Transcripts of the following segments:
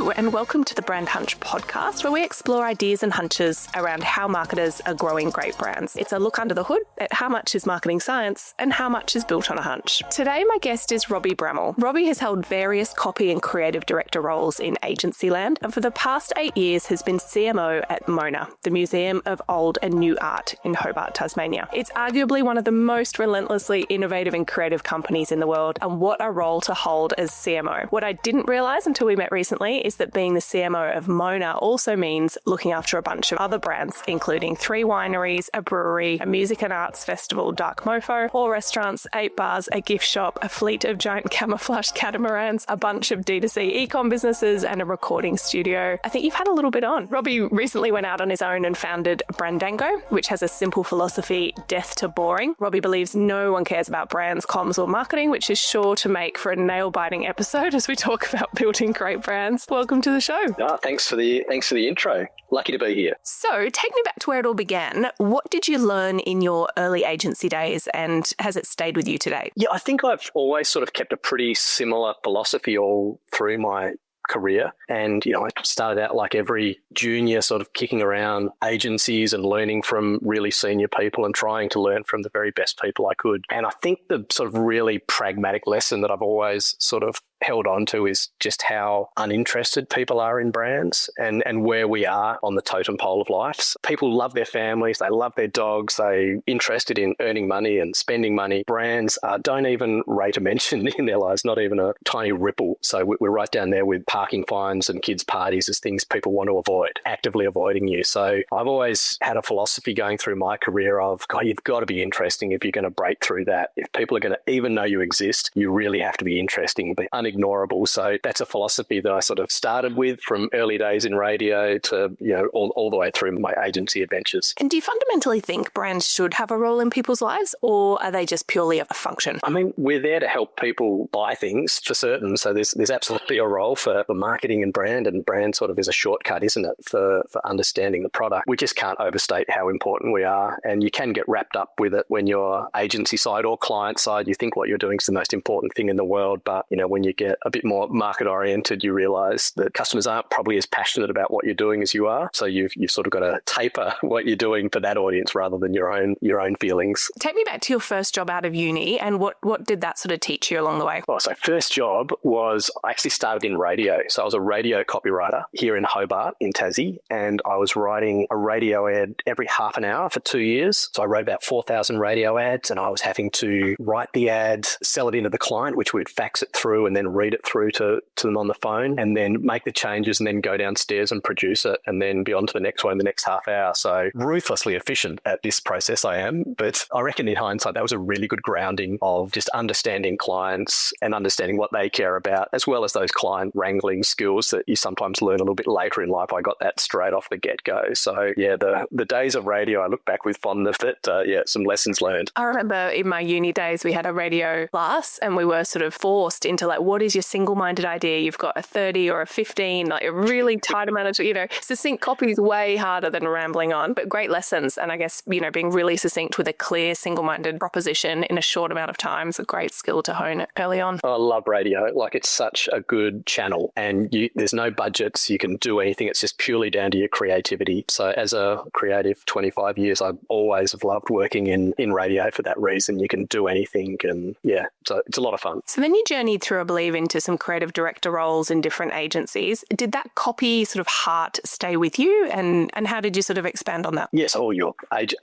Hello and welcome to the Brand Hunch podcast, where we explore ideas and hunches around how marketers are growing great brands. It's a look under the hood at how much is marketing science and how much is built on a hunch. Today, my guest is Robbie Brammall. Robbie has held various copy and creative director roles in agency land, and for the past 8 years has been CMO at Mona, the Museum of Old and New Art in Hobart, Tasmania. It's arguably one of the most relentlessly innovative and creative companies in the world, and what a role to hold as CMO. What I didn't realise until we met recently is that being the CMO of Mona also means looking after a bunch of other brands, including 3 wineries, a brewery, a music and arts festival, Dark Mofo, 4 restaurants, 8 bars, a gift shop, a fleet of giant camouflage catamarans, a bunch of D2C e-com businesses, and a recording studio. I think you've had a little bit on. Robbie recently went out on his own and founded Brandango, which has a simple philosophy, death to boring. Robbie believes no one cares about brands, comms, or marketing, which is sure to make for a nail-biting episode as we talk about building great brands. Welcome to the show. Thanks for the intro. Lucky to be here. So take me back to where it all began. What did you learn in your early agency days, and has it stayed with you today? Yeah, I think I've always sort of kept a pretty similar philosophy all through my career. And, I started out like every junior, sort of kicking around agencies and learning from really senior people and trying to learn from the very best people I could. And I think the sort of really pragmatic lesson that I've always sort of held on to is just how uninterested people are in brands and where we are on the totem pole of life. People love their families, they love their dogs, they're interested in earning money and spending money. Brands don't even rate a mention in their lives, not even a tiny ripple. So we're right down there with parking fines and kids' parties as things people want to avoid, actively avoiding you. So I've always had a philosophy going through my career of, God, you've got to be interesting if you're going to break through that. If people are going to even know you exist, you really have to be interesting, but unignorable. So that's a philosophy that I sort of started with from early days in radio to, all the way through my agency adventures. And do you fundamentally think brands should have a role in people's lives, or are they just purely a function? I mean, we're there to help people buy things for certain. So there's absolutely a role for marketing and brand sort of is a shortcut, isn't it, for understanding the product. We just can't overstate how important we are. And you can get wrapped up with it when you're agency side or client side. You think what you're doing is the most important thing in the world. But, when you get a bit more market oriented, you realize that customers aren't probably as passionate about what you're doing as you are. So you've sort of got to taper what you're doing for that audience rather than your own feelings. Take me back to your first job out of uni, and what did that sort of teach you along the way? Oh, so first job was, I actually started in radio. So I was a radio copywriter here in Hobart in Tassie, and I was writing a radio ad every half an hour for 2 years. So I wrote about 4,000 radio ads, and I was having to write the ad, sell it into the client, which we'd fax it through and then read it through to them on the phone, and then make the changes and then go downstairs and produce it and then be on to the next one in the next half hour. So ruthlessly efficient at this process I am. But I reckon in hindsight, that was a really good grounding of just understanding clients and understanding what they care about, as well as those client wrangling skills that you sometimes learn a little bit later in life. I got that straight off the get-go. So yeah, the days of radio, I look back with fondness at, some lessons learned. I remember in my uni days, we had a radio class and we were sort of forced into what is your single-minded idea? You've got a 30 or a 15, like a really tight amount of, succinct copy is way harder than rambling on, but great lessons. And I guess, being really succinct with a clear single-minded proposition in a short amount of time is a great skill to hone early on. I love radio. It's such a good channel, and there's no budgets. You can do anything. It's just purely down to your creativity. So as a creative 25 years, I always have loved working in radio for that reason. You can do anything, and yeah, so it's a lot of fun. So then you journeyed through, I believe, into some creative director roles in different agencies. Did that copy sort of heart stay with you, and how did you sort of expand on that? Yes, all your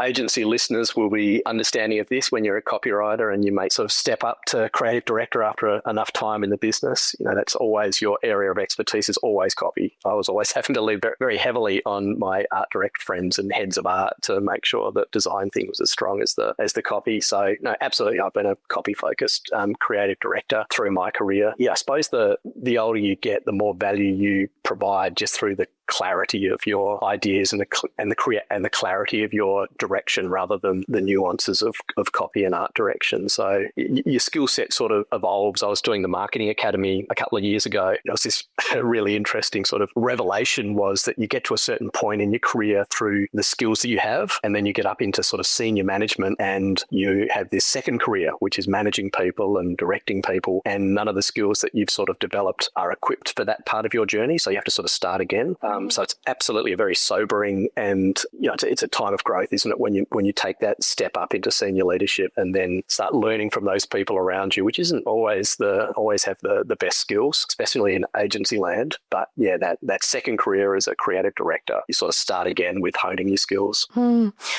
agency listeners will be understanding of this when you're a copywriter and you may sort of step up to creative director after enough time in the business. That's always your area of expertise, is always copy. I was always having to lean very heavily on my art direct friends and heads of art to make sure that design thing was as strong as the copy. So no, absolutely, I've been a copy focused creative director through my career. Yeah, I suppose the older you get, the more value you provide just through the clarity of your ideas and the clarity of your direction rather than the nuances of copy and art direction. So your skill set sort of evolves. I was doing the marketing academy a couple of years ago. It was this really interesting sort of revelation was that you get to a certain point in your career through the skills that you have, and then you get up into sort of senior management and you have this second career, which is managing people and directing people, and none of the skills that you've sort of developed are equipped for that part of your journey. So you have to sort of start again. So it's absolutely a very sobering and, it's a time of growth, isn't it? When you take that step up into senior leadership and then start learning from those people around you, which isn't always have the best skills, especially in agency land. But yeah, that second career as a creative director, you sort of start again with honing your skills.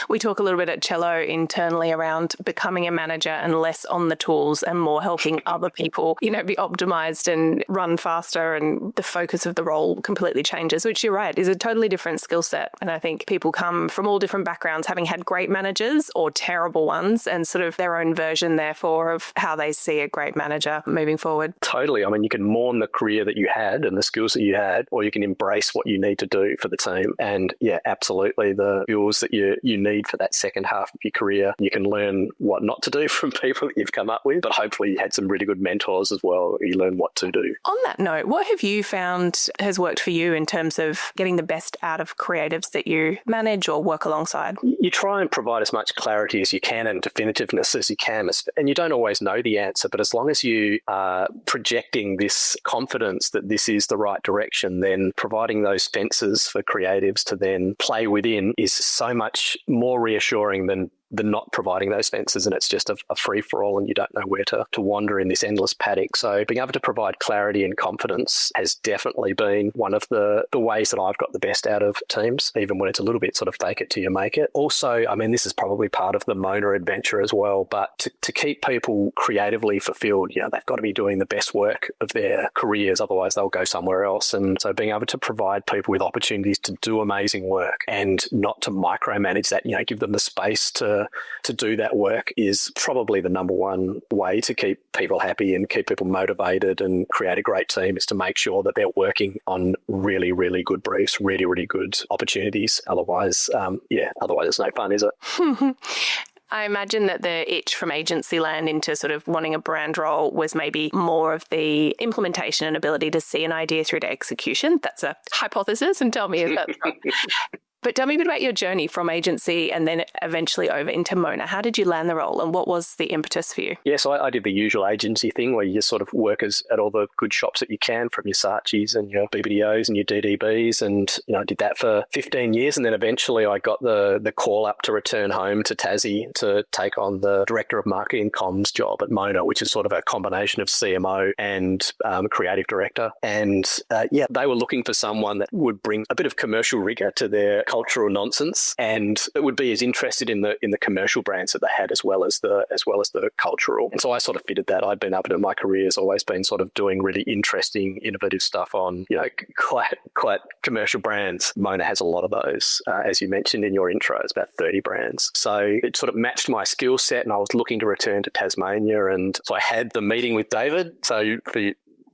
We talk a little bit at Cello internally around becoming a manager and less on the tools and more helping other people, be optimized and run faster, and the focus of the role completely changes, which you're right, is a totally different skill set. And I think people come from all different backgrounds, having had great managers or terrible ones, and sort of their own version, therefore, of how they see a great manager moving forward. Totally. I mean, you can mourn the career that you had and the skills that you had, or you can embrace what you need to do for the team. And yeah, absolutely, the skills that you need for that second half of your career, you can learn what not to do from people that you've come up with, but hopefully you had some really good mentors as well. You learn what to do. On that note, what have you found has worked for you in terms of getting the best out of creatives that you manage or work alongside? You try and provide as much clarity as you can and definitiveness as you can. And you don't always know the answer, but as long as you are projecting this confidence that this is the right direction, then providing those fences for creatives to then play within is so much more reassuring than not providing those fences, and it's just a free-for-all and you don't know where to wander in this endless paddock. So being able to provide clarity and confidence has definitely been one of the ways that I've got the best out of teams, even when it's a little bit sort of fake it till you make it. Also, I mean, this is probably part of the Mona adventure as well, but to keep people creatively fulfilled, they've got to be doing the best work of their careers, otherwise they'll go somewhere else. And so being able to provide people with opportunities to do amazing work and not to micromanage that, give them the space to do that work is probably the number one way to keep people happy and keep people motivated and create a great team, is to make sure that they're working on really, really good briefs, really, really good opportunities. Otherwise it's no fun, is it? I imagine that the itch from agency land into sort of wanting a brand role was maybe more of the implementation and ability to see an idea through to execution. That's a hypothesis, and tell me if that's right. But tell me a bit about your journey from agency and then eventually over into Mona. How did you land the role and what was the impetus for you? Yes, I did the usual agency thing where you just sort of work at all the good shops that you can, from your Saatchis and your BBDOs and your DDBs. And, I did that for 15 years. And then eventually I got the call up to return home to Tassie to take on the Director of Marketing and Comms job at Mona, which is sort of a combination of CMO and creative director. And they were looking for someone that would bring a bit of commercial rigor to their cultural nonsense, and it would be as interested in the commercial brands that they had as well as the cultural. And so I sort of fitted that. I'd been up in my career has always been sort of doing really interesting, innovative stuff on quite commercial brands. Mona has a lot of those, as you mentioned in your intro. It's about 30 brands. So it sort of matched my skill set, and I was looking to return to Tasmania, and so I had the meeting with David. So for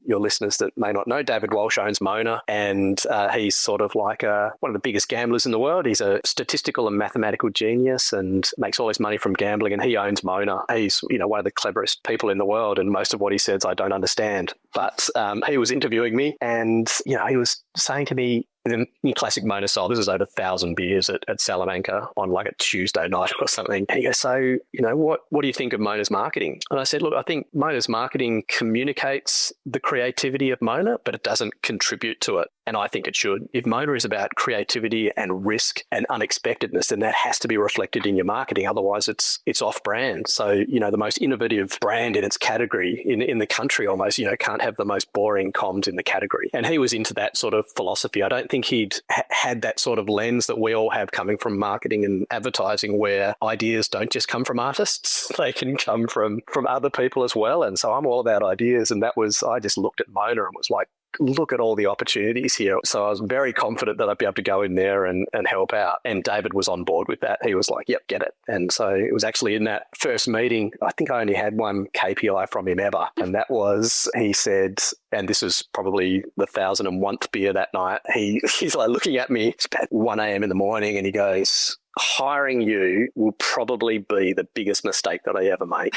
your listeners that may not know, David Walsh owns Mona, and he's sort of like one of the biggest gamblers in the world. He's a statistical and mathematical genius and makes all his money from gambling, and he owns Mona. He's one of the cleverest people in the world, and most of what he says I don't understand. But he was interviewing me, and he was saying to me, in classic Mona style, this is over 1,000 beers at Salamanca on like a Tuesday night or something. And he goes, so, what do you think of Mona's marketing? And I said, look, I think Mona's marketing communicates the creativity of Mona, but it doesn't contribute to it. And I think it should. If Mona is about creativity and risk and unexpectedness, then that has to be reflected in your marketing. Otherwise, it's off-brand. So, the most innovative brand in its category in the country almost, can't have the most boring comms in the category. And he was into that sort of philosophy. I don't think he'd had that sort of lens that we all have coming from marketing and advertising, where ideas don't just come from artists. They can come from other people as well. And so I'm all about ideas. And I just looked at Mona and was like, look at all the opportunities here. So I was very confident that I'd be able to go in there and help out. And David was on board with that. He was like, yep, get it. And so it was actually in that first meeting, I think I only had one KPI from him ever. And that was, he said, and this was probably the 1001th beer that night, he's like looking at me, it's about 1 a.m. in the morning, and he goes, hiring you will probably be the biggest mistake that I ever make.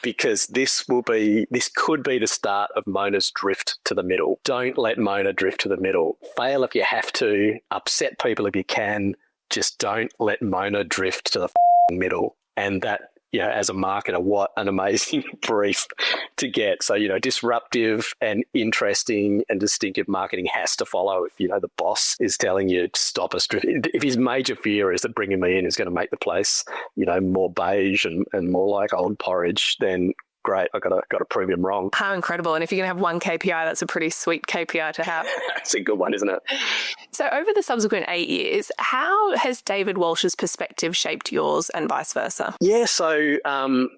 Because this could be the start of Mona's drift to the middle. Don't let Mona drift to the middle. Fail if you have to, upset people if you can, just don't let Mona drift to the middle. And that, as a marketer, what an amazing brief to get. So, disruptive and interesting and distinctive marketing has to follow if, the boss is telling you to stop us drifting. If his major fear is that bringing me in is going to make the place, more beige and more like old porridge, then great, I've got to prove him wrong. How incredible. And if you're going to have one KPI, that's a pretty sweet KPI to have. That's a good one, isn't it? So over the subsequent 8 years, how has David Walsh's perspective shaped yours and vice versa? Yeah, so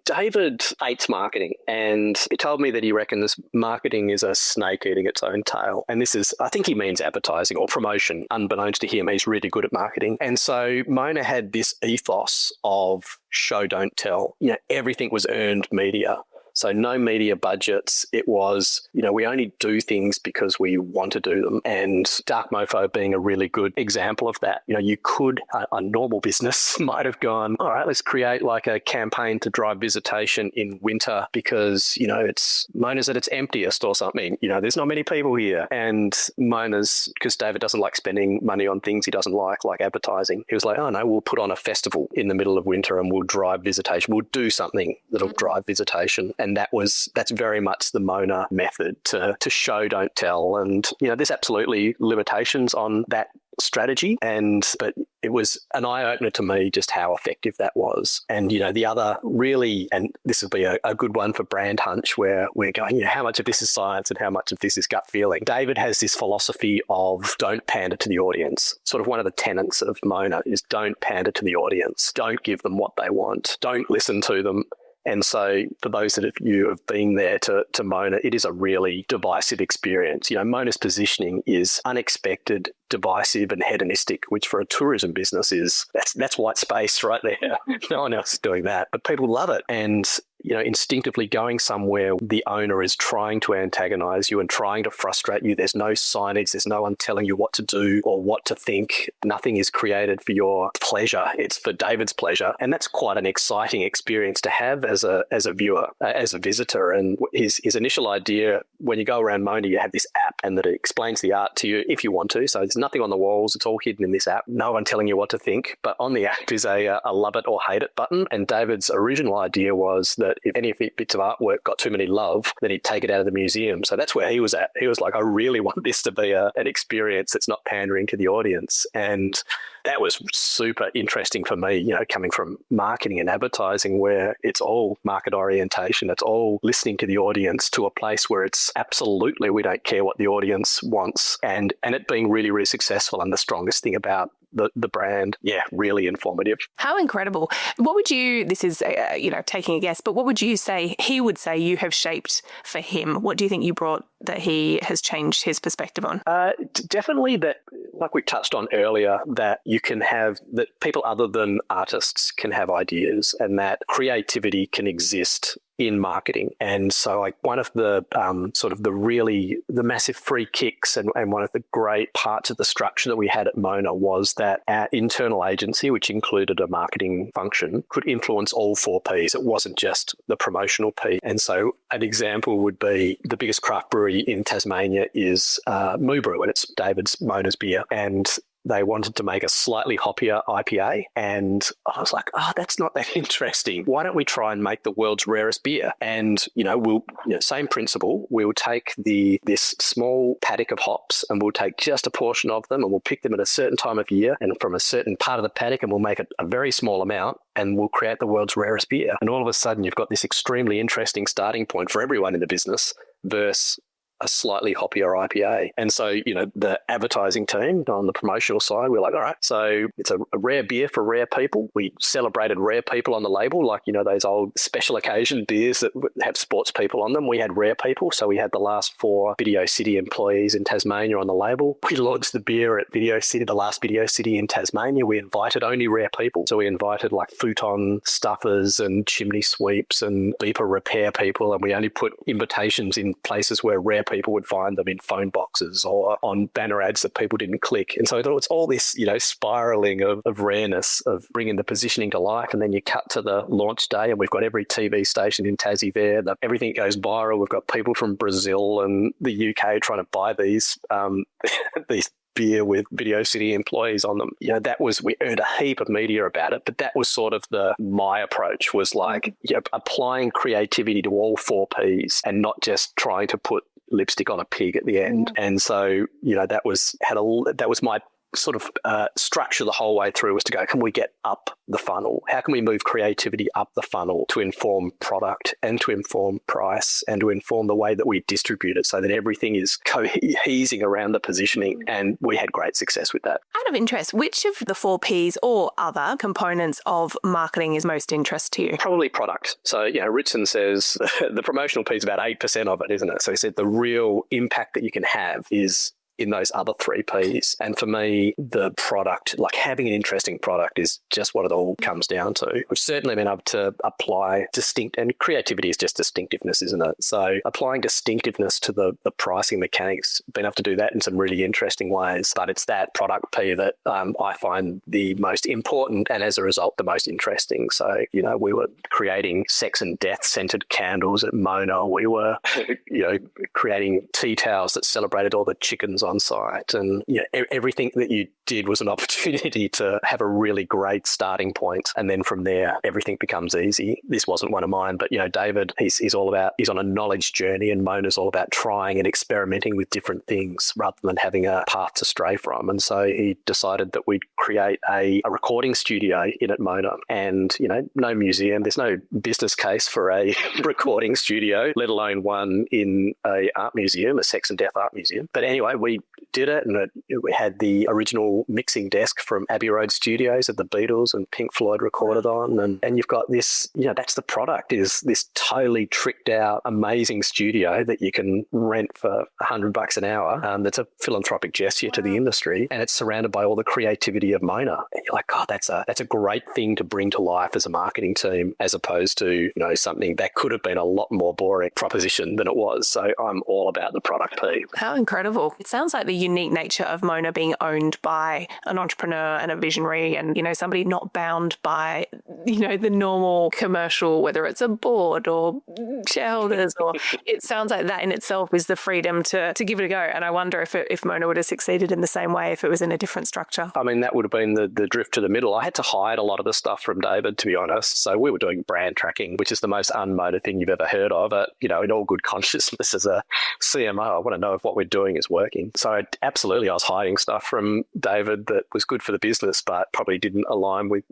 David hates marketing, and he told me that he reckons marketing is a snake eating its own tail. And this is, I think he means advertising or promotion. Unbeknownst to him, he's really good at marketing. And so Mona had this ethos of show, don't tell. Everything was earned media. So no media budgets. It was, we only do things because we want to do them. And Dark Mofo being a really good example of that. You could, a normal business might have gone, all right, let's create like a campaign to drive visitation in winter because, it's Mona's at its emptiest or something. There's not many people here. And Mona's, because David doesn't like spending money on things he doesn't like advertising. He was like, oh no, we'll put on a festival in the middle of winter and we'll drive visitation. We'll do something that'll drive visitation. And that's very much the Mona method to show, don't tell. And, there's absolutely limitations on that strategy. But it was an eye-opener to me just how effective that was. And, the other really, and this would be a good one for Brand Hunch, where we're going, how much of this is science and how much of this is gut feeling. David has this philosophy of don't pander to the audience. Sort of one of the tenets of Mona is don't pander to the audience. Don't give them what they want. Don't listen to them. And so for those of you who have been there to Mona, it is a really divisive experience. Mona's positioning is unexpected, divisive and hedonistic, which for a tourism business that's white space right there. No one else is doing that, but people love it. And instinctively going somewhere, the owner is trying to antagonize you and trying to frustrate you. There's no signage. There's no one telling you what to do or what to think. Nothing is created for your pleasure. It's for David's pleasure. And that's quite an exciting experience to have as a viewer, as a visitor. And his initial idea, when you go around Mona, you have this app and that it explains the art to you if you want to. So there's nothing on the walls. It's all hidden in this app. No one telling you what to think. But on the app is a love it or hate it button. And David's original idea was that if any of the bits of artwork got too many love, then he'd take it out of the museum. So that's where he was at. He was like, I really want this to be an experience that's not pandering to the audience. And that was super interesting for me, coming from marketing and advertising where it's all market orientation. It's all listening to the audience to a place where it's absolutely, we don't care what the audience wants. And it being really, really successful. And the strongest thing about the brand, really informative. How incredible. What would you, this is, taking a guess, but what would you say he would say you have shaped for him? What do you think you brought that he has changed his perspective on? Definitely that, like we touched on earlier, that you can have, that people other than artists can have ideas and that creativity can exist in marketing. And so like one of the the massive free kicks and one of the great parts of the structure that we had at Mona was that our internal agency, which included a marketing function, could influence all 4 Ps. It wasn't just the promotional P. And so an example would be the biggest craft brewery in Tasmania is Moo Brew, and it's David's Mona's beer. And they wanted to make a slightly hoppier IPA. And I was like, that's not that interesting. Why don't we try and make the world's rarest beer? And, same principle. We'll take this small paddock of hops and we'll take just a portion of them and we'll pick them at a certain time of year and from a certain part of the paddock and we'll make it a very small amount and we'll create the world's rarest beer. And all of a sudden you've got this extremely interesting starting point for everyone in the business versus a slightly hoppier IPA. And so, the advertising team on the promotional side, we're like, all right, so it's a rare beer for rare people. We celebrated rare people on the label, like, those old special occasion beers that have sports people on them. We had rare people. So we had the last 4 Video City employees in Tasmania on the label. We launched the beer at Video City, the last Video City in Tasmania. We invited only rare people. So we invited like futon stuffers and chimney sweeps and beeper repair people. And we only put invitations in places where rare people would find them, in phone boxes or on banner ads that people didn't click. And so it's all this, spiraling of rareness, of bringing the positioning to life. And then you cut to the launch day and we've got every TV station in Tassie there. Everything goes viral. We've got people from Brazil and the UK trying to buy these these beer with Video City employees on them. We earned a heap of media about it, but that was sort of my approach, was like applying creativity to all 4 Ps and not just trying to put lipstick on a pig at the end. And so, that was my sort of structure the whole way through, was to go, can we get up the funnel? How can we move creativity up the funnel to inform product and to inform price and to inform the way that we distribute it, so that everything is cohesing around the positioning? And we had great success with that. Out of interest, which of the 4 Ps or other components of marketing is most interest to you? Probably product. So, Ritson says the promotional piece is about 8% of it, isn't it? So he said the real impact that you can have is in those other 3 Ps. And for me, the product, like having an interesting product, is just what it all comes down to. We've certainly been able to apply and creativity is just distinctiveness, isn't it? So applying distinctiveness to the pricing mechanics, been able to do that in some really interesting ways. But it's that product P that I find the most important, and as a result, the most interesting. So, we were creating sex and death scented candles at Mona. We were, creating tea towels that celebrated all the chickens on site, and everything that you did was an opportunity to have a really great starting point, and then from there everything becomes easy. This wasn't one of mine, but David, he's on a knowledge journey, and Mona's all about trying and experimenting with different things rather than having a path to stray from. And so he decided that we'd create a recording studio in at Mona, and no museum, there's no business case for a recording studio, let alone one in a art museum, a sex and death art museum. But anyway, we did it, and we had the original mixing desk from Abbey Road Studios that the Beatles and Pink Floyd recorded on, and you've got this, that's the product, is this totally tricked out, amazing studio that you can rent for $100 an hour. That's a philanthropic gesture to the industry, and it's surrounded by all the creativity of Mona. And you're like, God, that's a great thing to bring to life as a marketing team, as opposed to something that could have been a lot more boring proposition than it was. So I'm all about the product P. How incredible. It sounds like the unique nature of Mona being owned by an entrepreneur and a visionary, and, somebody not bound by, the normal commercial, whether it's a board or shareholders, or it sounds like that in itself is the freedom to give it a go. And I wonder if Mona would have succeeded in the same way if it was in a different structure. I mean, that would have been the drift to the middle. I had to hide a lot of the stuff from David, to be honest. So we were doing brand tracking, which is the most un-Mona thing you've ever heard of. But, in all good consciousness, as a CMO, I want to know if what we're doing is working. So absolutely, I was hiding stuff from David that was good for the business, but probably didn't align with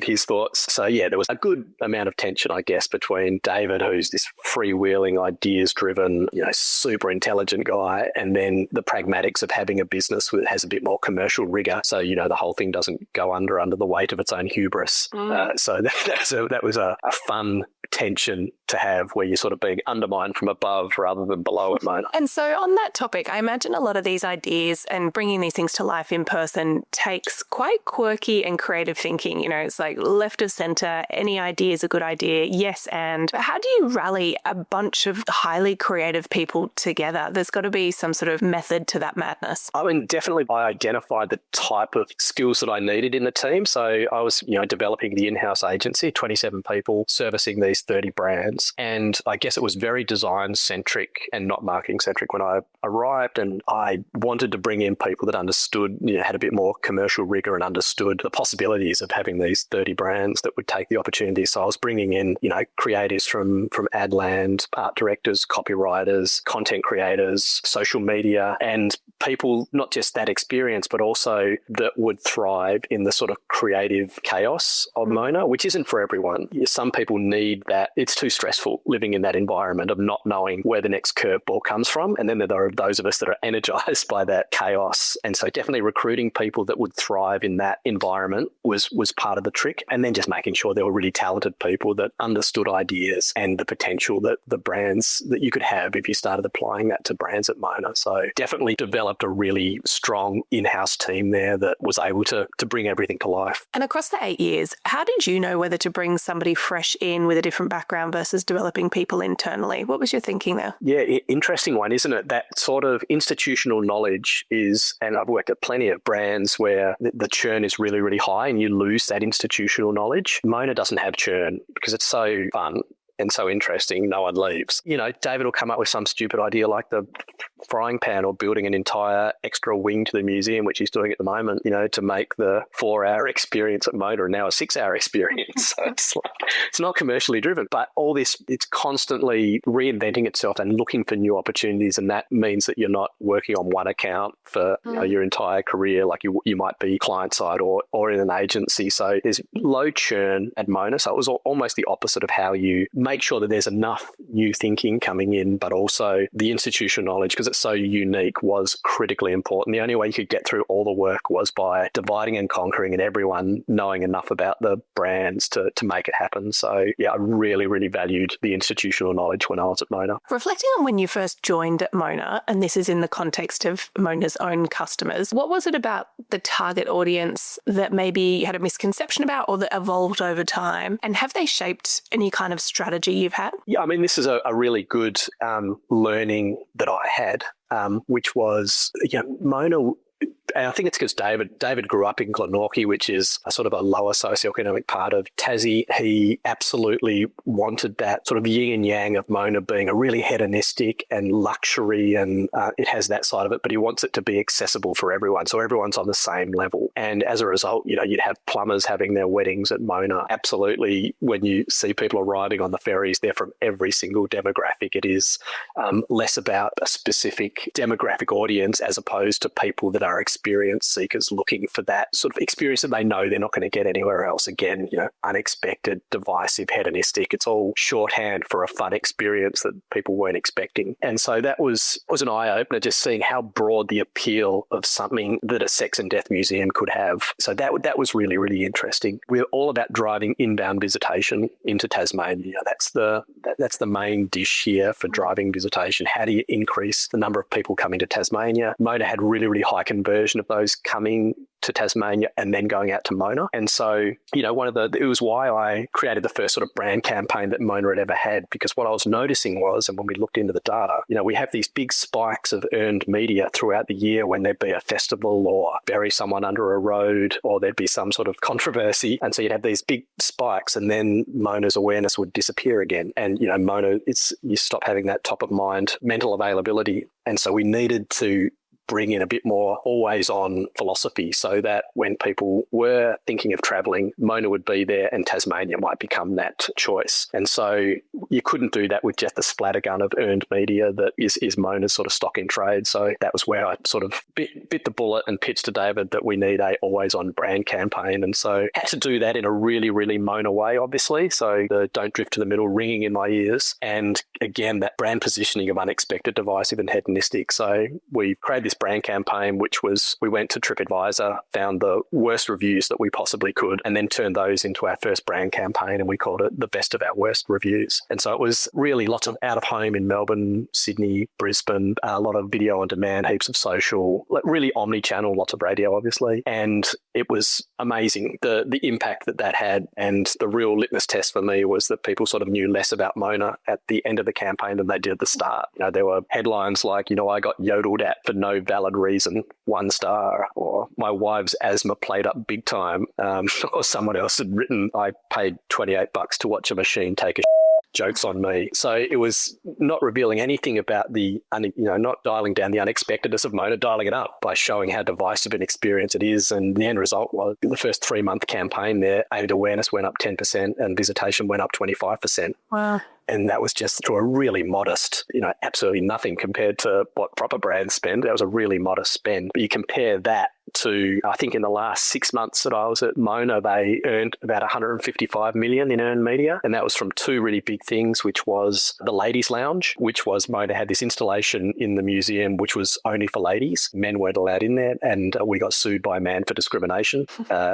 his thoughts. So yeah, there was a good amount of tension, I guess, between David, who's this freewheeling, ideas-driven, super intelligent guy, and then the pragmatics of having a business that has a bit more commercial rigor. So the whole thing doesn't go under the weight of its own hubris. So that was a fun tension to have, where you're sort of being undermined from above rather than below at Mona. And so on that topic, I imagine a lot of these ideas and bringing these things to life in person takes quite quirky and creative thinking. It's like left of center, any idea is a good idea, yes and. But how do you rally a bunch of highly creative people together? There's got to be some sort of method to that madness. I mean, definitely I identified the type of skills that I needed in the team. So I was, developing the in-house agency, 27 people servicing these 30 brands. And I guess it was very design-centric and not marketing-centric when I arrived. And I wanted to bring in people that understood, had a bit more commercial rigor and understood the possibilities of having these 30 brands that would take the opportunity. So I was bringing in, creatives from Adland, art directors, copywriters, content creators, social media, and people not just that experience, but also that would thrive in the sort of creative chaos of Mona, which isn't for everyone. Some people need that. It's too stressful living in that environment of not knowing where the next curveball comes from. And then there are those of us that are energized by that chaos. And so definitely recruiting people that would thrive in that environment was part of the trick. And then just making sure there were really talented people that understood ideas and the potential that the brands that you could have if you started applying that to brands at Mona. So definitely developed a really strong in-house team there that was able to bring everything to life. And across the 8 years, how did you know whether to bring somebody fresh in with a different background versus developing people internally? What was your thinking there? Yeah, interesting one, isn't it? That sort of institutional knowledge is, and I've worked at plenty of brands where the churn is really, really high and you lose that institutional knowledge. Mona doesn't have churn because it's so fun and so interesting, no one leaves. You know, David will come up with some stupid idea like the frying pan or building an entire extra wing to the museum, which he's doing at the moment, you know, to make the 4-hour experience at Mona now a 6-hour experience. So it's not commercially driven, but all this, it's constantly reinventing itself and looking for new opportunities. And that means that you're not working on one account for your entire career, like you might be client side or in an agency. So there's low churn at Mona. So it was almost the opposite of how you make sure that there's enough new thinking coming in, but also the institutional knowledge, because it's so unique, was critically important. The only way you could get through all the work was by dividing and conquering and everyone knowing enough about the brands to make it happen. So yeah, I really, really valued the institutional knowledge when I was at Mona. Reflecting on when you first joined at Mona, and this is in the context of Mona's own customers, what was it about the target audience that maybe you had a misconception about or that evolved over time? And have they shaped any kind of strategy you've had? Yeah, I mean, this is a really good learning that I had, which was, Mona, and I think it's because David grew up in Glenorchy, which is a sort of a lower socioeconomic part of Tassie. He absolutely wanted that sort of yin and yang of Mona being a really hedonistic and luxury, and it has that side of it, but he wants it to be accessible for everyone, so everyone's on the same level. And as a result, you'd have plumbers having their weddings at Mona. Absolutely, when you see people arriving on the ferries, they're from every single demographic. It is less about a specific demographic audience as opposed to people that are experience seekers looking for that sort of experience that they know they're not going to get anywhere else. Again, unexpected, divisive, hedonistic. It's all shorthand for a fun experience that people weren't expecting. And so that was an eye-opener, just seeing how broad the appeal of something that a sex and death museum could have. So that was really, really interesting. We're all about driving inbound visitation into Tasmania. That's the main dish here for driving visitation. How do you increase the number of people coming to Tasmania? Mona had really, really high conversion of those coming to Tasmania and then going out to Mona. And so, it was why I created the first sort of brand campaign that Mona had ever had, because what I was noticing was, and when we looked into the data, we have these big spikes of earned media throughout the year when there'd be a festival or bury someone under a road or there'd be some sort of controversy. And so you'd have these big spikes and then Mona's awareness would disappear again. And, Mona, you stop having that top of mind mental availability. And so we needed to bring in a bit more always-on philosophy so that when people were thinking of travelling, Mona would be there and Tasmania might become that choice. And so you couldn't do that with just the splattergun of earned media that is Mona's sort of stock in trade. So that was where I sort of bit the bullet and pitched to David that we need a always-on brand campaign. And so had to do that in a really, really Mona way, obviously. So the don't drift to the middle ringing in my ears. And again, that brand positioning of unexpected, divisive and hedonistic. So we created this brand campaign, which was, we went to TripAdvisor, found the worst reviews that we possibly could, and then turned those into our first brand campaign, and we called it the best of our worst reviews. And so it was really lots of out of home in Melbourne, Sydney, Brisbane, a lot of video on demand, heaps of social, really omni-channel, lots of radio, obviously. And it was amazing, the impact that had. And the real litmus test for me was that people sort of knew less about Mona at the end of the campaign than they did at the start. There were headlines like, I got yodeled at for no valid reason, 1 star, or my wife's asthma played up big time, or someone else had written, I paid $28 to watch a machine take a jokes on me. So it was not revealing anything about not dialing down the unexpectedness of Mona, dialing it up by showing how divisive an experience it is. And the end result was the first 3-month campaign there, aided awareness went up 10% and visitation went up 25%. Wow. And that was just through a really modest, absolutely nothing compared to what proper brands spend. That was a really modest spend. But you compare that to, I think in the last 6 months that I was at Mona, they earned about 155 million in earned media. And that was from two really big things, which was the ladies lounge, which was Mona had this installation in the museum, which was only for ladies. Men weren't allowed in there. And we got sued by a man for discrimination.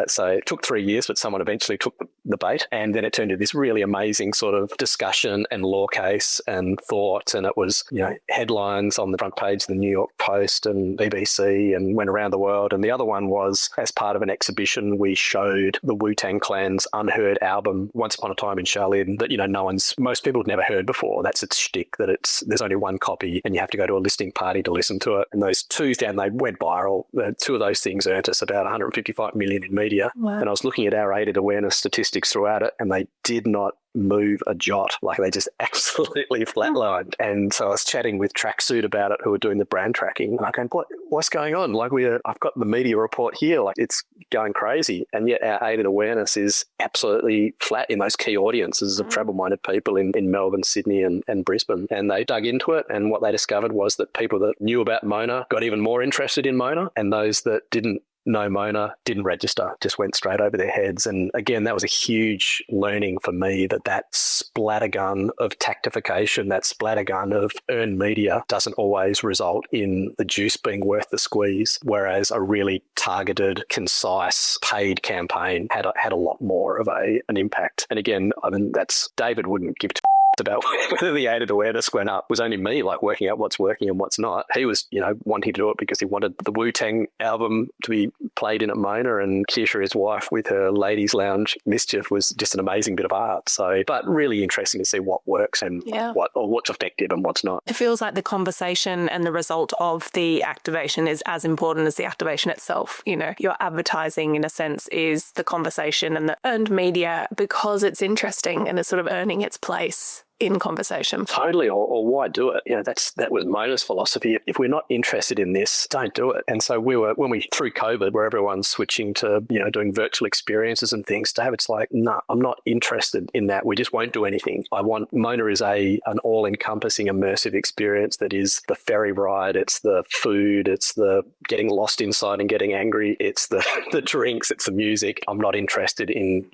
So it took 3 years, but someone eventually took the bait. And then it turned into this really amazing sort of discussion and law case and thought. And it was, headlines on the front page of the New York Post and BBC and went around the world. And the other one was, as part of an exhibition, we showed the Wu-Tang Clan's Unheard album, Once Upon a Time in Shaolin, that, most people had never heard before. That's its shtick, that there's only one copy and you have to go to a listening party to listen to it. And those two, and they went viral. The two of those things earned us about 155 million in media. Wow. And I was looking at our aided awareness statistics throughout it, and they did not move a jot. Like, they just absolutely flatlined. And so I was chatting with Tracksuit about it, who were doing the brand tracking. And I'm going, what's going on? Like, I've got the media report here. Like, it's going crazy. And yet our aided awareness is absolutely flat in those key audiences of travel-minded people in Melbourne, Sydney and Brisbane. And they dug into it. And what they discovered was that people that knew about Mona got even more interested in Mona. And those that didn't know Mona didn't register, just went straight over their heads. And again, that was a huge learning for me, that splattergun of tactification, that splattergun of earned media doesn't always result in the juice being worth the squeeze, whereas a really targeted, concise, paid campaign had a lot more of an impact. And again, that's David wouldn't give about whether the aided awareness went up. It was only me, like, working out what's working and what's not. He was, wanting to do it because he wanted the Wu-Tang album to be played in at Mona, and Keisha, his wife, with her ladies lounge mischief was just an amazing bit of art. So, but really interesting to see what works and what's effective and what's not. It feels like the conversation and the result of the activation is as important as the activation itself. Your advertising, in a sense, is the conversation, and the earned media, because it's interesting and it's sort of earning its place in conversation. Totally, or why do it? That was Mona's philosophy. If we're not interested in this, don't do it. And so through COVID, where everyone's switching to, doing virtual experiences and things, David's like, no, I'm not interested in that. We just won't do anything. Mona is an all-encompassing immersive experience that is the ferry ride, it's the food, it's the getting lost inside and getting angry, it's the drinks, it's the music. I'm not interested in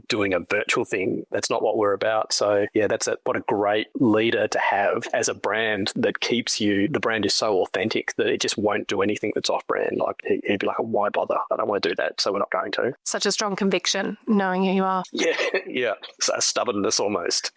doing a virtual thing. That's not what we're about. So yeah, what a great leader to have as a brand that keeps the brand is so authentic that it just won't do anything that's off brand. Like, he'd be like, why bother? I don't want to do that, so we're not going to. Such a strong conviction, knowing who you are. Yeah. So stubbornness almost.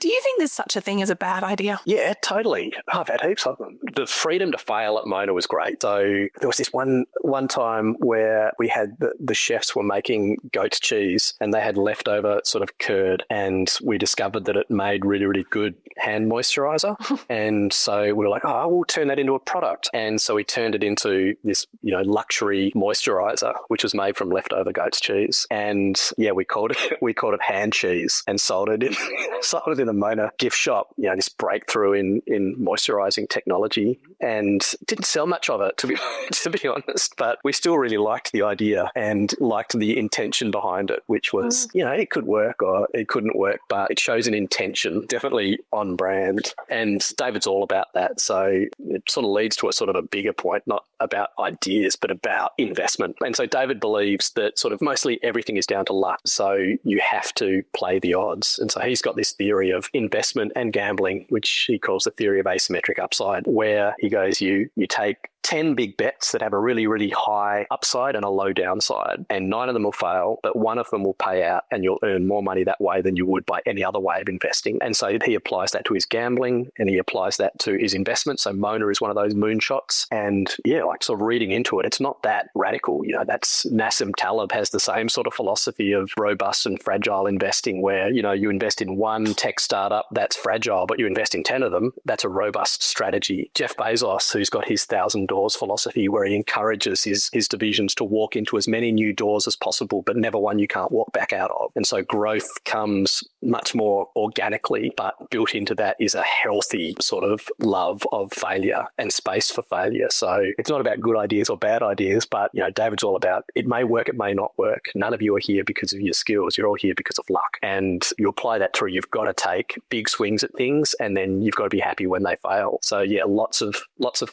Do you think there's such a thing as a bad idea? Yeah, totally. I've had heaps of them. The freedom to fail at Mona was great. So there was this one time where we had the chefs were making goat's cheese and they had leftover sort of curd, and we discovered that it made really, really good hand moisturizer. And so we were like, we'll turn that into a product. And so we turned it into this, luxury moisturizer, which was made from leftover goat's cheese. And yeah, we called it hand cheese and sold it in a Mona gift shop, this breakthrough in moisturizing technology, and didn't sell much of it, to be honest, but we still really liked the idea and liked the intention behind it, which was, it could work or it couldn't work, but it shows an intention, definitely on brand. And David's all about that. So it sort of leads to a sort of a bigger point, not about ideas, but about investment. And so David believes that sort of mostly everything is down to luck. So you have to play the odds. And so he's got this theory of investment and gambling, which he calls the theory of asymmetric upside, where he goes, you take 10 big bets that have a really, really high upside and a low downside, and 9 of them will fail, but 1 of them will pay out and you'll earn more money that way than you would by any other way of investing. And so he applies that to his gambling and he applies that to his investment. So Mona is one of those moonshots. And yeah, like sort of reading into it, it's not that radical. That's Nassim Taleb has the same sort of philosophy of robust and fragile investing where, you invest in one tech startup that's fragile, but you invest in 10 of them, that's a robust strategy. Jeff Bezos, who's got his 1,000 doors philosophy, where he encourages his divisions to walk into as many new doors as possible, but never one you can't walk back out of. And so growth comes much more organically, but built into that is a healthy sort of love of failure and space for failure. So it's not about good ideas or bad ideas, but David's all about it may work, it may not work. None of you are here because of your skills. You're all here because of luck. And you apply that through, you've got to take big swings at things and then you've got to be happy when they fail. So yeah, lots of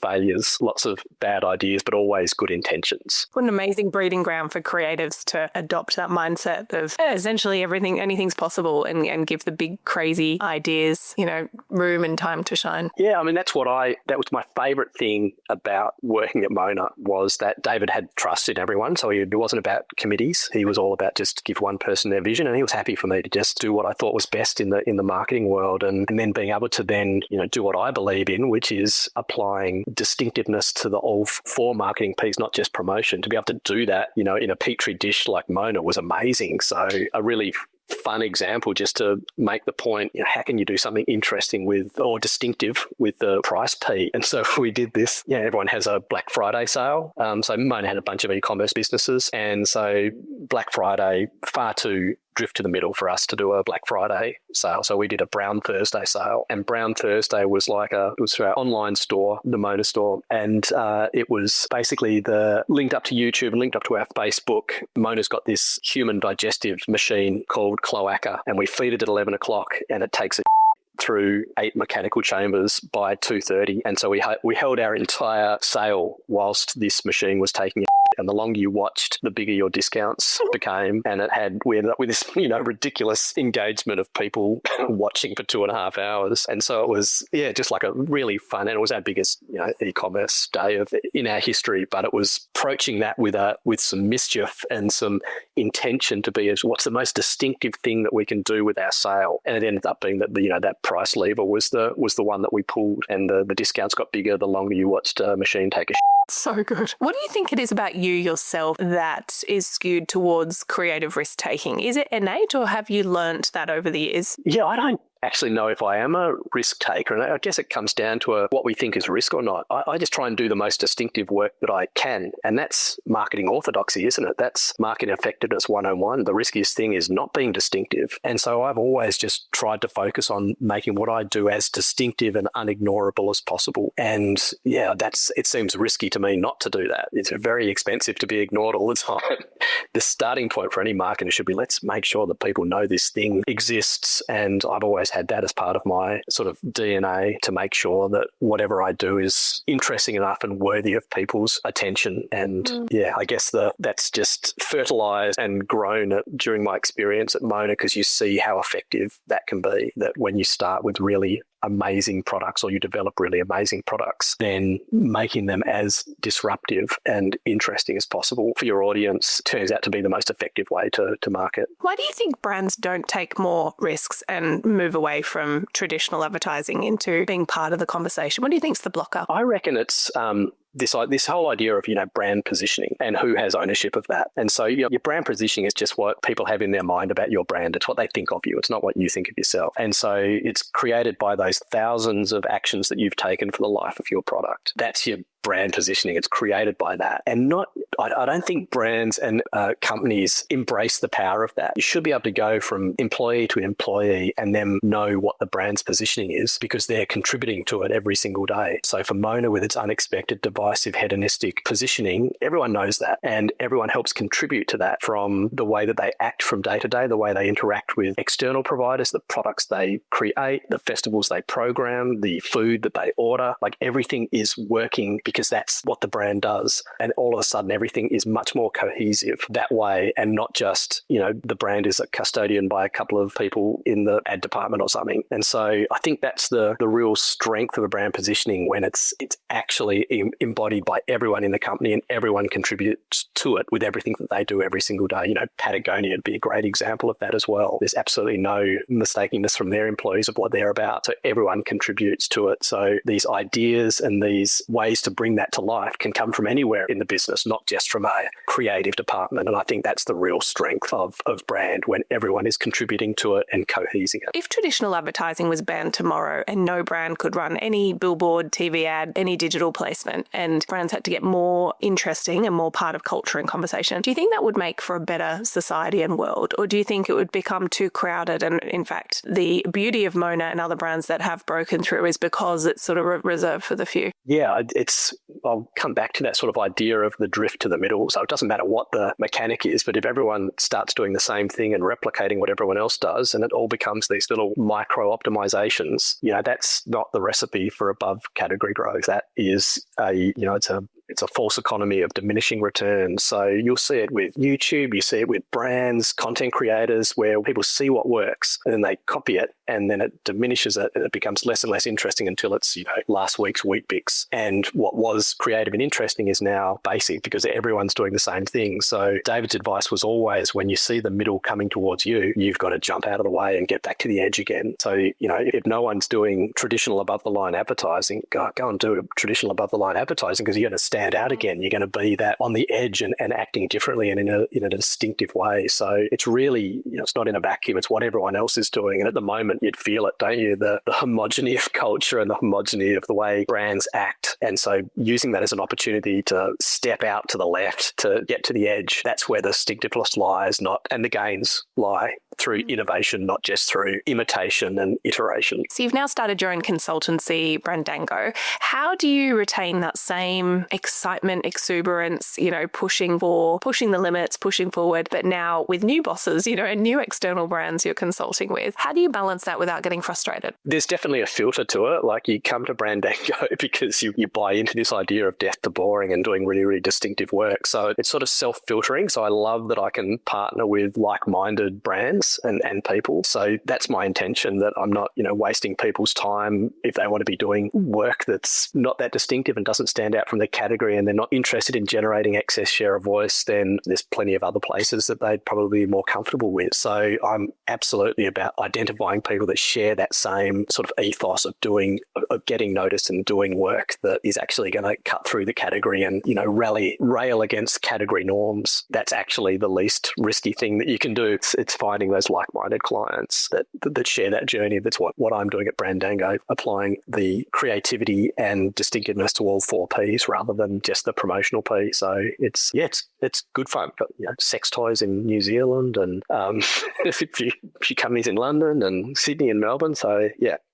failures, lots lots of bad ideas, but always good intentions. What an amazing breeding ground for creatives to adopt that mindset of essentially anything's possible and give the big crazy ideas, room and time to shine. Yeah, I mean, that was my favourite thing about working at Mona, was that David had trust in everyone. So it wasn't about committees. He was all about just give one person their vision, and he was happy for me to just do what I thought was best in the marketing world, and then being able to then do what I believe in, which is applying distinctiveness to the all for marketing piece, not just promotion. To be able to do that, in a petri dish like Mona was amazing. So a really fun example just to make the point, how can you do something interesting or distinctive with the price P? And so we did this. Everyone has a Black Friday sale. So Mona had a bunch of e-commerce businesses. And so Black Friday, far too drift to the middle for us to do a Black Friday sale. So we did a Brown Thursday sale, and Brown Thursday was it was through our online store, the Mona store. And it was basically linked up to YouTube and linked up to our Facebook. Mona's got this human digestive machine called Cloaca, and we feed it at 11 o'clock and it takes through 8 mechanical chambers by 2:30. And so we held our entire sale whilst this machine was taking it. And the longer you watched, the bigger your discounts became. And we ended up with this, ridiculous engagement of people watching for 2.5 hours. And so it was, just like a really fun, and it was our biggest, e-commerce day in our history. But it was approaching that with some mischief and some intention to be what's the most distinctive thing that we can do with our sale. And it ended up being that that price lever was the one that we pulled, and the discounts got bigger the longer you watched a machine take a So good. What do you think it is about you yourself that is skewed towards creative risk taking? Is it innate, or have you learnt that over the years? Yeah, I don't actually know if I am a risk taker, and I guess it comes down to what we think is risk or not. I just try and do the most distinctive work that I can, and that's marketing orthodoxy, isn't it? That's marketing effectiveness 101. The riskiest thing is not being distinctive, and so I've always just tried to focus on making what I do as distinctive and unignorable as possible. And it seems risky to me not to do that. It's very expensive to be ignored all the time. The starting point for any marketer should be, let's make sure that people know this thing exists, and I've always had that as part of my sort of DNA, to make sure that whatever I do is interesting enough and worthy of people's attention. And I guess that's just fertilized and grown during my experience at Mona, because you see how effective that can be, that when you start with really amazing products, or you develop really amazing products, then making them as disruptive and interesting as possible for your audience turns out to be the most effective way to market. Why do you think brands don't take more risks and move away from traditional advertising into being part of the conversation? What do you think's the blocker? I reckon it's this whole idea of brand positioning and who has ownership of that. And so your brand positioning is just what people have in their mind about your brand. It's what they think of you. It's not what you think of yourself. And so it's created by those thousands of actions that you've taken for the life of your product. That's your brand positioning. It's created by that. And I don't think brands and companies embrace the power of that. You should be able to go from employee to employee and then know what the brand's positioning is, because they're contributing to it every single day. So for Mona, with its unexpected, divisive, hedonistic positioning, everyone knows that, and everyone helps contribute to that, from the way that they act from day to day, the way they interact with external providers, the products they create, the festivals they program, the food that they order. Like, everything is working because that's what the brand does. And all of a sudden, everything is much more cohesive that way, and not just, the brand is a custodian by a couple of people in the ad department or something. And so I think that's the real strength of a brand positioning, when it's actually embodied by everyone in the company, and everyone contributes to it with everything that they do every single day. Patagonia would be a great example of that as well. There's absolutely no mistakingness from their employees of what they're about. So everyone contributes to it. So these ideas and these ways to bring that to life can come from anywhere in the business, not just from a creative department. And I think that's the real strength of brand, when everyone is contributing to it and cohesing it. If traditional advertising was banned tomorrow and no brand could run any billboard, TV ad, any digital placement, and brands had to get more interesting and more part of culture and conversation, do you think that would make for a better society and world? Or do you think it would become too crowded? And in fact, the beauty of Mona and other brands that have broken through is because it's sort of reserved for the few. Yeah, I'll come back to that sort of idea of the drift to the middle. So it doesn't matter what the mechanic is, but if everyone starts doing the same thing and replicating what everyone else does, and it all becomes these little micro optimizations, that's not the recipe for above category growth. That is it's a false economy of diminishing returns. So you'll see it with YouTube, you see it with brands, content creators, where people see what works and then they copy it, and then it diminishes it and it becomes less and less interesting until it's, last week's Weet-Bix. And what was creative and interesting is now basic because everyone's doing the same thing. So David's advice was always, when you see the middle coming towards you, you've got to jump out of the way and get back to the edge again. So, if no one's doing traditional above the line advertising, go and do traditional above the line advertising, because you're going to stand out again. You're going to be that on the edge and acting differently and in a distinctive way. So it's really, it's not in a vacuum. It's what everyone else is doing. And at the moment, you'd feel it, don't you? The homogeny of culture and the homogeny of the way brands act. And so using that as an opportunity to step out to the left, to get to the edge, that's where the distinctiveness lies, and the gains lie through innovation, not just through imitation and iteration. So you've now started your own consultancy, Brandango. How do you retain that same excitement, exuberance, pushing the limits, pushing forward, but now with new bosses, and new external brands you're consulting with? How do you balance that without getting frustrated? There's definitely a filter to it. Like, you come to Brandango because you buy into this idea of death to boring and doing really, really distinctive work. So it's sort of self-filtering. So I love that I can partner with like-minded brands and people. So that's my intention, that I'm not, wasting people's time if they want to be doing work that's not that distinctive and doesn't stand out from the category, and they're not interested in generating excess share of voice. Then there's plenty of other places that they'd probably be more comfortable with. So I'm absolutely about identifying people that share that same sort of ethos of getting noticed and doing work that is actually going to cut through the category and, rail against category norms. That's actually the least risky thing that you can do. It's finding those like-minded clients that share that journey. That's what I'm doing at Brandango, applying the creativity and distinctiveness to all 4 Ps rather than just the promotional P. So it's good fun. But, sex toys in New Zealand and a few companies in London and Sydney and Melbourne. So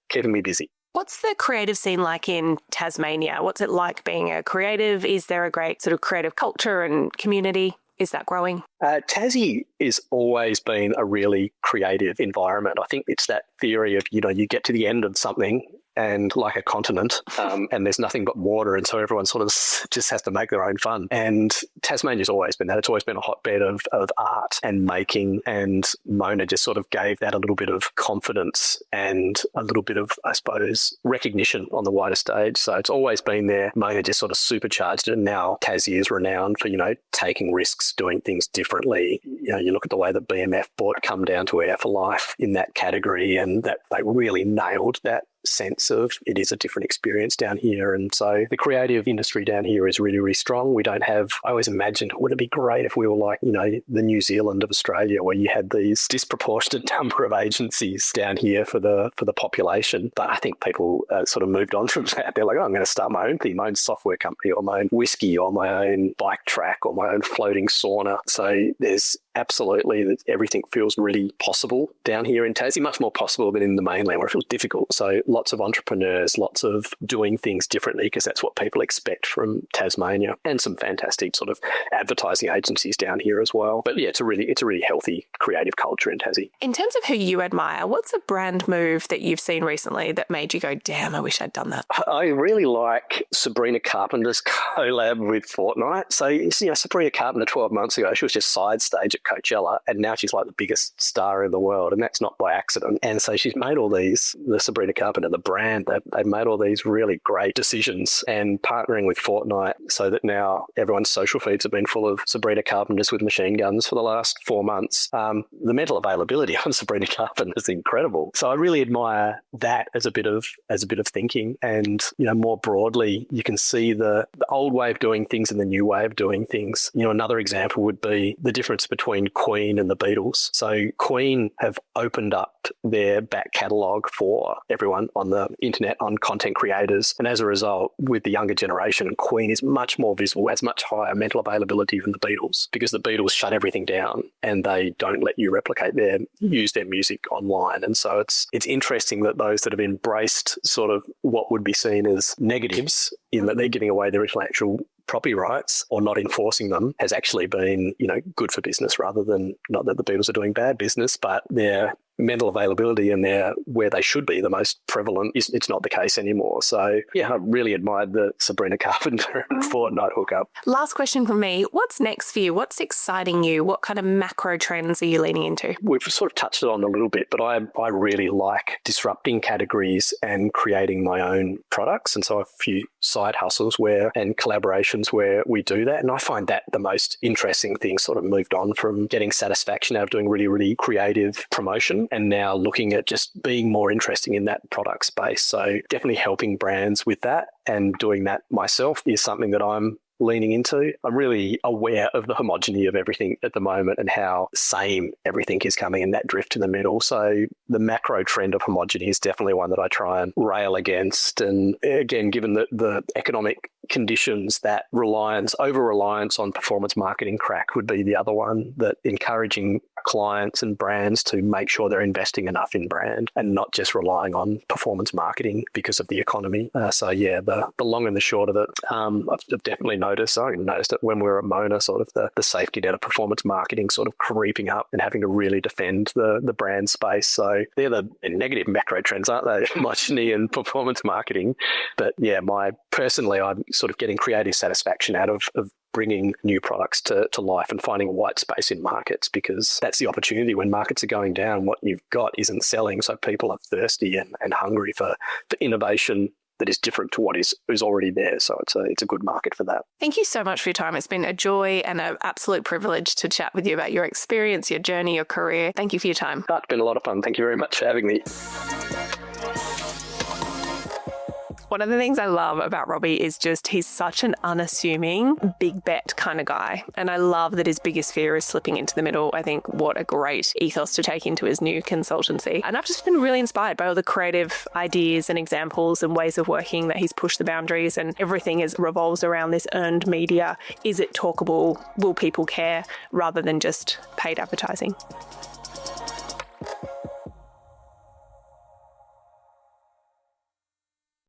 keeping me busy. What's the creative scene like in Tasmania? What's it like being a creative? Is there a great sort of creative culture and community? Is that growing? Tassie has always been a really creative environment. I think it's that theory of, you get to the end of something and like a continent, and there's nothing but water, and so everyone sort of just has to make their own fun. And Tasmania's always been that. It's always been a hotbed of art and making, and Mona just sort of gave that a little bit of confidence and a little bit of, I suppose, recognition on the wider stage. So it's always been there. Mona just sort of supercharged it, and now Tassie is renowned for, taking risks, doing things differently. You look at the way that BMF bought Come Down to Air for Life in that category, and that they really nailed that sense of it is a different experience down here. And so the creative industry down here is really, really strong. We don't have, I always imagined, wouldn't it be great if we were like, the New Zealand of Australia, where you had these disproportionate number of agencies down here for the population. But I think people sort of moved on from that. They're like, I'm going to start my own thing, my own software company, or my own whiskey, or my own bike track, or my own floating sauna. So there's absolutely, everything feels really possible down here in Tassie, much more possible than in the mainland where it feels difficult. So lots of entrepreneurs, lots of doing things differently, because that's what people expect from Tasmania, and some fantastic sort of advertising agencies down here as well. But it's a really healthy creative culture in Tassie. In terms of who you admire, what's a brand move that you've seen recently that made you go, damn, I wish I'd done that? I really like Sabrina Carpenter's collab with Fortnite. So, Sabrina Carpenter 12 months ago, she was just side stage at Coachella, and now she's like the biggest star in the world, and that's not by accident. And so she's made all these, the Sabrina Carpenter, the brand, they've made all these really great decisions, and partnering with Fortnite so that now everyone's social feeds have been full of Sabrina Carpenters with machine guns for the last 4 months. The mental availability on Sabrina Carpenter is incredible. So I really admire that as a bit of thinking. And, more broadly, you can see the old way of doing things and the new way of doing things. Another example would be the difference between between Queen and the Beatles. So Queen have opened up their back catalogue for everyone on the internet, on content creators. And as a result, with the younger generation, Queen is much more visible, has much higher mental availability than the Beatles, because the Beatles shut everything down and they don't let you use their music online. And so it's interesting that those that have embraced sort of what would be seen as negatives in that they're giving away their intellectual property rights or not enforcing them has actually been, good for business, rather than, not that the Beatles are doing bad business, but their mental availability and their where they should be the most prevalent, it's not the case anymore. So yeah, I really admired the Sabrina Carpenter Fortnite hookup. Last question from me. What's next for you? What's exciting you? What kind of macro trends are you leaning into? We've sort of touched it on a little bit, but I really like disrupting categories and creating my own products. And so a few side hustles and collaborations where we do that. And I find that the most interesting thing. Sort of moved on from getting satisfaction out of doing really, really creative promotion and now looking at just being more interesting in that product space. So definitely helping brands with that and doing that myself is something that I'm leaning into. I'm really aware of the homogeny of everything at the moment and how same everything is coming and that drift in the middle. So the macro trend of homogeny is definitely one that I try and rail against. And again, given the economic conditions, that over-reliance on performance marketing crack would be the other one, that encouraging clients and brands to make sure they're investing enough in brand and not just relying on performance marketing because of the economy. The long and the short of it, I've definitely noticed it when we were at Mona, sort of the safety net of performance marketing sort of creeping up and having to really defend the brand space. So they're the negative macro trends, aren't they? Homogeny and performance marketing. But yeah, personally, I'm sort of getting creative satisfaction out of bringing new products to life and finding a white space in markets, because that's the opportunity when markets are going down. What you've got isn't selling, so people are thirsty and hungry for innovation that is different to what is already there. So it's a good market for that. Thank you so much for your time. It's been a joy and an absolute privilege to chat with you about your experience, your journey, your career. Thank you for your time. It's been a lot of fun. Thank you very much for having me. One of the things I love about Robbie is just he's such an unassuming, big bet kind of guy. And I love that his biggest fear is slipping into the middle. I think what a great ethos to take into his new consultancy. And I've just been really inspired by all the creative ideas and examples and ways of working that he's pushed the boundaries, and everything revolves around this earned media. Is it talkable? Will people care? Rather than just paid advertising.